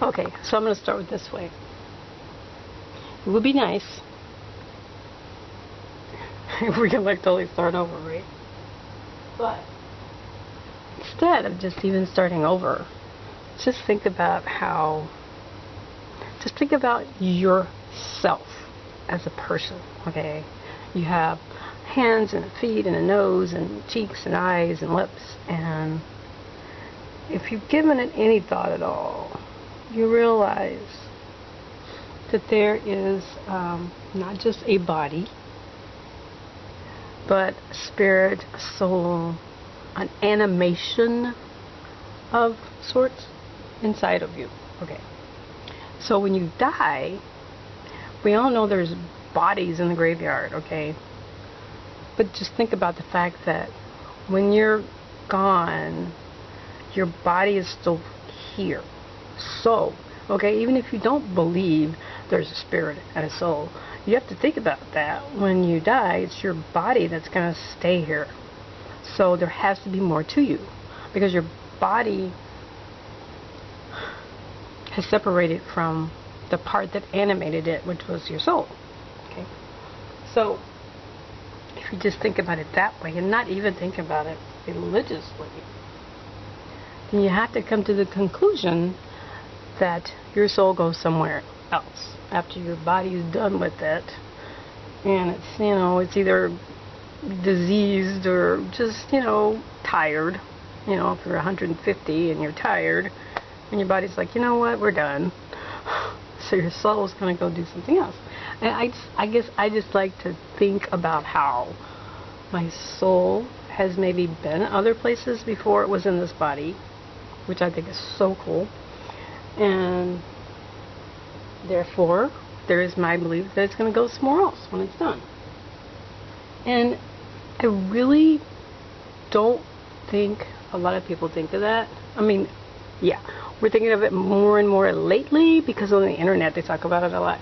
Okay, so I'm going to start with this way. It would be nice if we could like totally start over, right? But instead of just even starting over, just think about yourself as a person, okay? You have hands and feet and a nose and cheeks and eyes and lips, and if you've given it any thought at all, you realize that there is not just a body, but a spirit, a soul, an animation of sorts inside of you. Okay. So when you die, we all know there's bodies in the graveyard, okay? But just think about the fact that when you're gone, your body is still here. So, okay, even if you don't believe there's a spirit and a soul, you have to think about that. When you die, it's your body that's going to stay here. So there has to be more to you, because your body has separated from the part that animated it, which was your soul. Okay. So if you just think about it that way, and not even think about it religiously, then you have to come to the conclusion that your soul goes somewhere else after your body is done with it, and it's, you know, it's either diseased or just, you know, tired. You know, if you're 150 and you're tired, and your body's like, you know what, we're done. So your soul's going to go do something else. And I guess I just like to think about how my soul has maybe been other places before it was in this body, which I think is so cool. And therefore, there is my belief that it's going to go somewhere else when it's done. And I really don't think a lot of people think of that. I mean, yeah, we're thinking of it more and more lately because on the internet they talk about it a lot.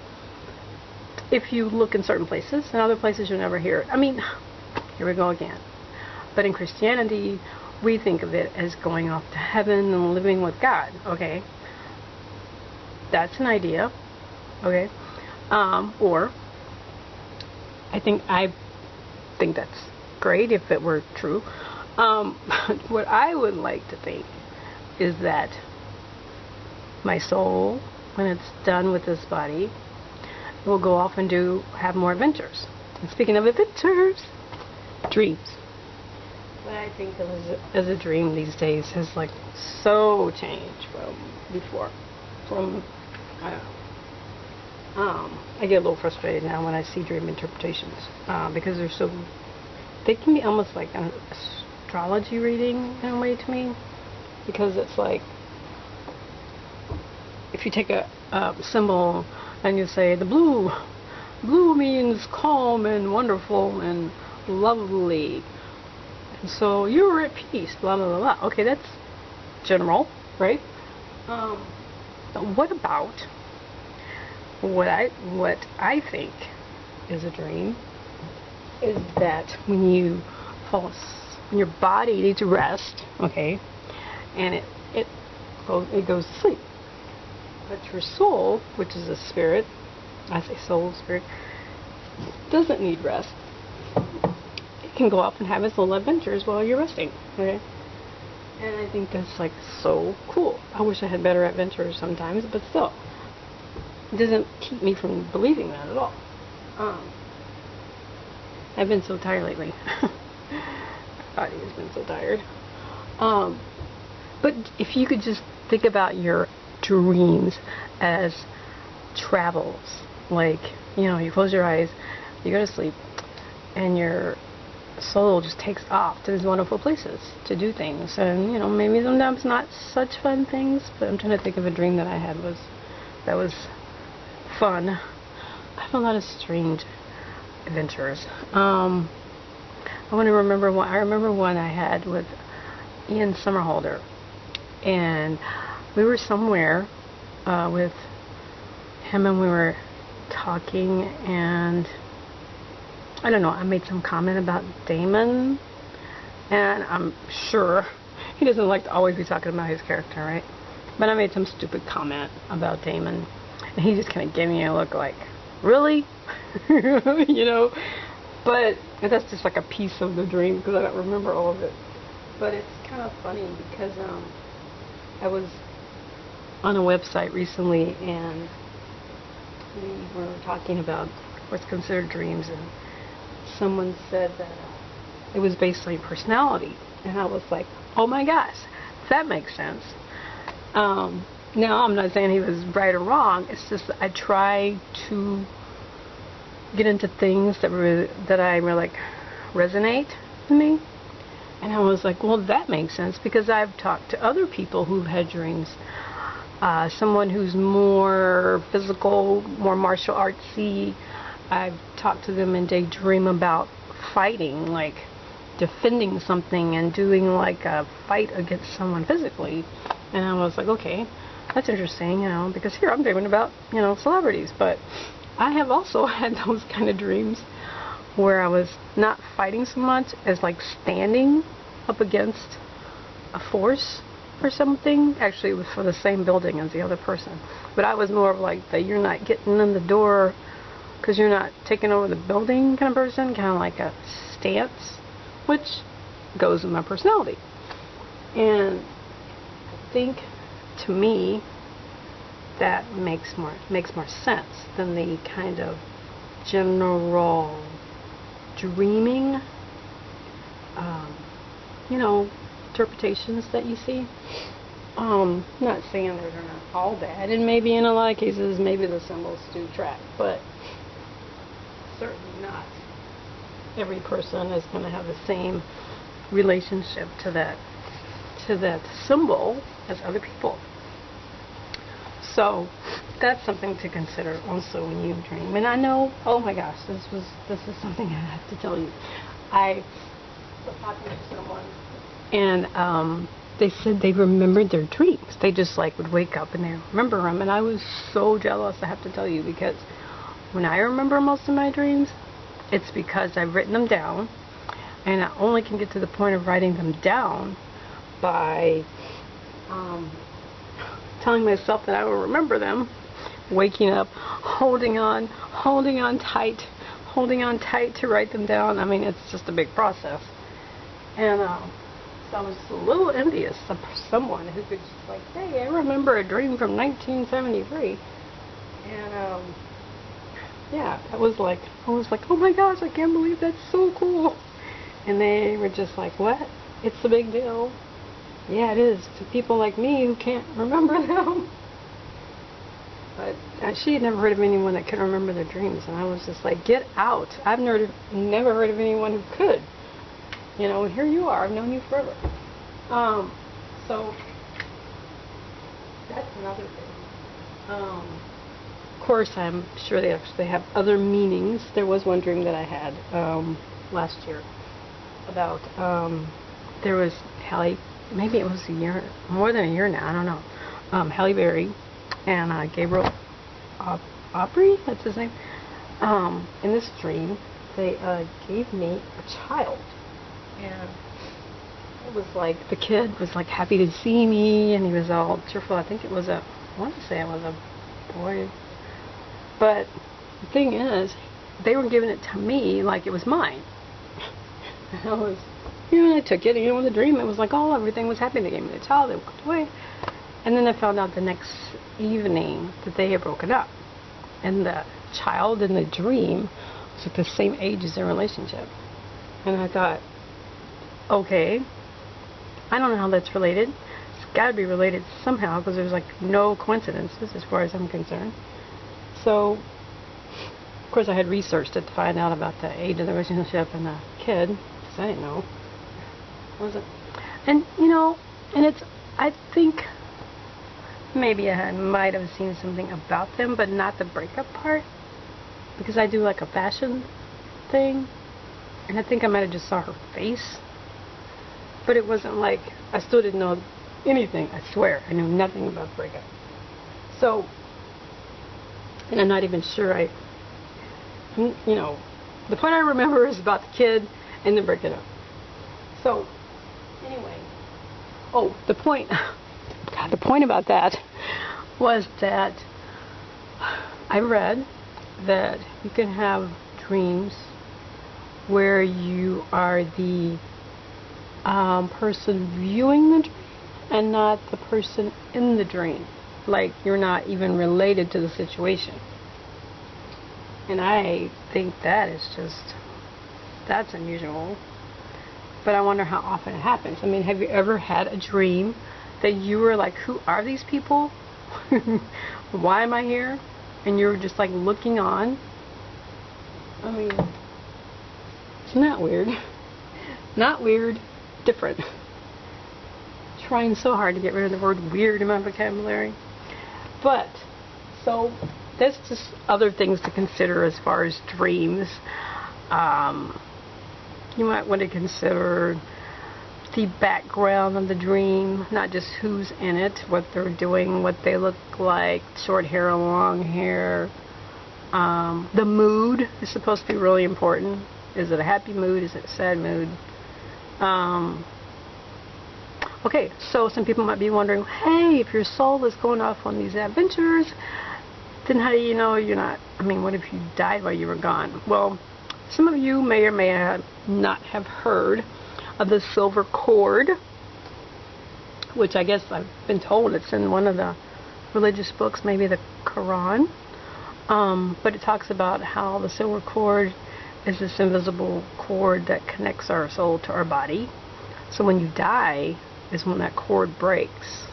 If you look in certain places, and other places you'll never hear it. I mean, here we go again. But in Christianity, we think of it as going off to heaven and living with God, okay? That's an idea, okay? Or, I think that's great if it were true. What I would like to think is that my soul, when it's done with this body, will go off and have more adventures. And speaking of adventures, dreams. What I think of as a dream these days has like so changed from before. I don't know. I get a little frustrated now when I see dream interpretations because they can be almost like an astrology reading in a way to me, because it's like if you take a symbol and you say the blue means calm and wonderful and lovely, and so you're at peace, blah blah blah blah. Okay, that's general, right? What about what I think is a dream is that when your body needs to rest, okay, and it goes to sleep, but your soul, which is a spirit, I say soul, spirit, doesn't need rest. It can go off and have its little adventures while you're resting, okay? And I think that's like so cool. I wish I had better adventures sometimes, but still, it doesn't keep me from believing that at all. I've been so tired lately. My body has been so tired. But if you could just think about your dreams as travels, like, you know, you close your eyes, you go to sleep, and your soul just takes off to these wonderful places to do things, and, you know, maybe sometimes not such fun things, but I'm trying to think of a dream that I had that was fun. I have a lot of strange adventures. I remember one I had with Ian Somerhalder, and we were somewhere with him, and we were talking, and I don't know, I made some comment about Damon, and I'm sure he doesn't like to always be talking about his character, right? But I made some stupid comment about Damon, and he just kind of gave me a look like, really? You know? But that's just like a piece of the dream because I don't remember all of it. But it's kind of funny because I was on a website recently and we were talking about what's considered dreams, and someone said that it was based on your personality, and I was like, oh my gosh, that makes sense. Now I'm not saying he was right or wrong. It's just that I try to get into things that I really like resonate to me, and I was like, well, that makes sense because I've talked to other people who've had dreams. Someone who's more physical, more martial artsy, I've talked to them and they dream about fighting, like defending something and doing like a fight against someone physically. And I was like, okay, that's interesting, you know, because here I'm dreaming about, you know, celebrities. But I have also had those kind of dreams where I was not fighting so much as like standing up against a force or something. Actually, it was for the same building as the other person. But I was more of like the you're not getting in the door because you're not taking over the building kind of person, kind of like a stance, which goes with my personality. And I think, to me, that makes more sense than the kind of general dreaming, you know, interpretations that you see. Not saying they're not all bad, and maybe in a lot of cases, maybe the symbols do track, but certainly not every person is going to have the same relationship to that symbol as other people. So that's something to consider also when you dream. And I know, oh my gosh, this is something I have to tell you. I was talking to someone, and they said they remembered their dreams. They just like would wake up and they remember them, and I was so jealous, I have to tell you, because when I remember most of my dreams, it's because I've written them down, and I only can get to the point of writing them down by telling myself that I will remember them, waking up, holding on tight to write them down. I mean, it's just a big process. And so I was a little envious of someone who could just like, hey, I remember a dream from 1973. And yeah, I was like, oh my gosh, I can't believe that's so cool. And they were just like, what? It's a big deal. Yeah, it is to people like me who can't remember them. But she had never heard of anyone that could remember their dreams, and I was just like, get out. I've never heard of anyone who could. You know, and here you are. I've known you forever. So that's another thing. Of course, I'm sure they have other meanings. There was one dream that I had last year about there was Halle. Maybe it was a year, more than a year now, I don't know. Halle Berry and Gabriel Aubry, that's his name. In this dream, they gave me a child. And it was like, the kid was like happy to see me, and he was all cheerful. I think it was I want to say it was a boy. But the thing is, they were giving it to me like it was mine. And I was, I took it, in the dream, it was like, oh, everything was happy. They gave me the child, they walked away. And then I found out the next evening that they had broken up. And the child in the dream was like the same age as their relationship. And I thought, okay, I don't know how that's related. It's got to be related somehow, because there's like no coincidences as far as I'm concerned. So, of course, I had researched it to find out about the age of the relationship and the kid, because I didn't know. Was it? And and it's, I think maybe I might have seen something about them, but not the breakup part, because I do like a fashion thing, and I think I might have just saw her face, but it wasn't like, I still didn't know anything. I swear, I knew nothing about the breakup. So, and I'm not even sure the point I remember is about the kid and then breaking up. So, anyway, the point God, the point about that was that I read that you can have dreams where you are the person viewing the dream and not the person in the dream. Like you're not even related to the situation. And I think that is just, that's unusual. But I wonder how often it happens. I mean, have you ever had a dream that you were like, who are these people? Why am I here? And you were just like looking on. I mean, isn't that weird? Not weird, different. Trying so hard to get rid of the word weird in my vocabulary. But, so, that's just other things to consider as far as dreams. You might want to consider the background of the dream, not just who's in it, what they're doing, what they look like, short hair or long hair. The mood is supposed to be really important. Is it a happy mood? Is it a sad mood? Okay, so some people might be wondering, hey, if your soul is going off on these adventures, then how do you know you're not, I mean, what if you died while you were gone? Well, some of you may or may not have heard of the silver cord, which I guess I've been told it's in one of the religious books, maybe the Quran. But it talks about how the silver cord is this invisible cord that connects our soul to our body. So when you die is when that cord breaks.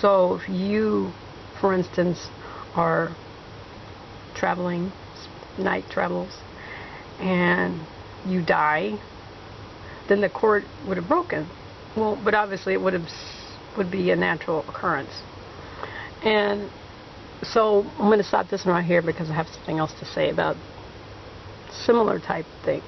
So if you, for instance, are traveling, night travels, and you die, then the cord would have broken. Well, but obviously it would be a natural occurrence. And so I'm going to stop this one right here because I have something else to say about similar type things.